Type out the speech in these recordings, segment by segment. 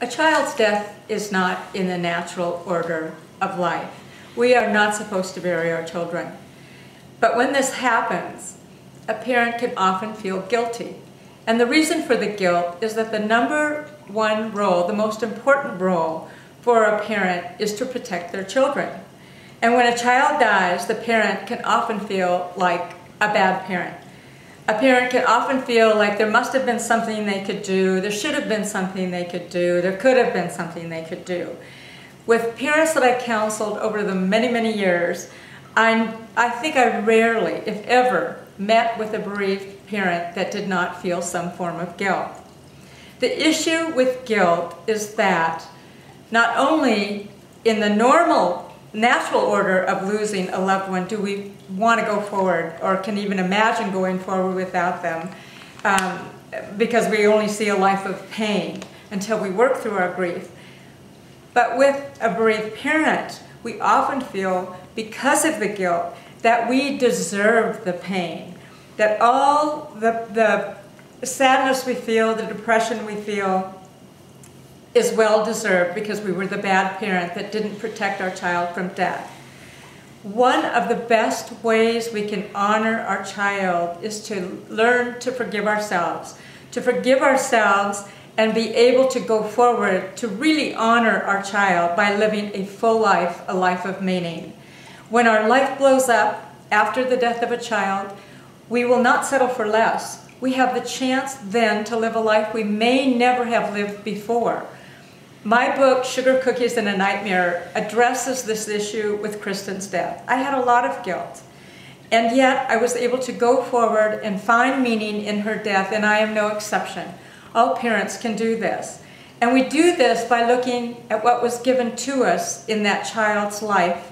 A child's death is not in the natural order of life. We are not supposed to bury our children. But when this happens, a parent can often feel guilty. And the reason for the guilt is that the number one role, the most important role for a parent is to protect their children. And when a child dies, the parent can often feel like a bad parent. A parent can often feel like there must have been something they could do, there should have been something they could do, there could have been something they could do. With parents that I counseled over the many, many years, I think I rarely, if ever, met with a bereaved parent that did not feel some form of guilt. The issue with guilt is that not only in the normal, natural order of losing a loved one do we want to go forward or can even imagine going forward without them, because we only see a life of pain until we work through our grief. But with a bereaved parent, we often feel, because of the guilt, that we deserve the pain, that all the sadness we feel, the depression we feel, is well-deserved because we were the bad parent that didn't protect our child from death. One of the best ways we can honor our child is to learn to forgive ourselves and be able to go forward to really honor our child by living a full life, a life of meaning. When our life blows up after the death of a child, we will not settle for less. We have the chance then to live a life we may never have lived before. My book, Sugar Cookies and a Nightmare, addresses this issue with Kristen's death. I had a lot of guilt, and yet I was able to go forward and find meaning in her death, and I am no exception. All parents can do this. And we do this by looking at what was given to us in that child's life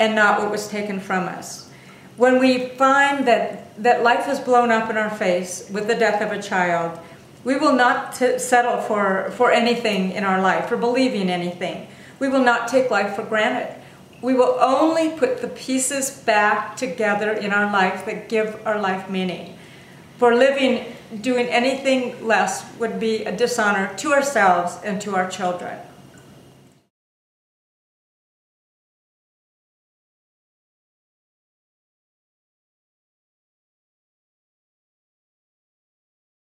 and not what was taken from us. When we find that life has blown up in our face with the death of a child, we will not settle for anything in our life, for believing anything. We will not take life for granted. We will only put the pieces back together in our life that give our life meaning. For doing anything less would be a dishonor to ourselves and to our children.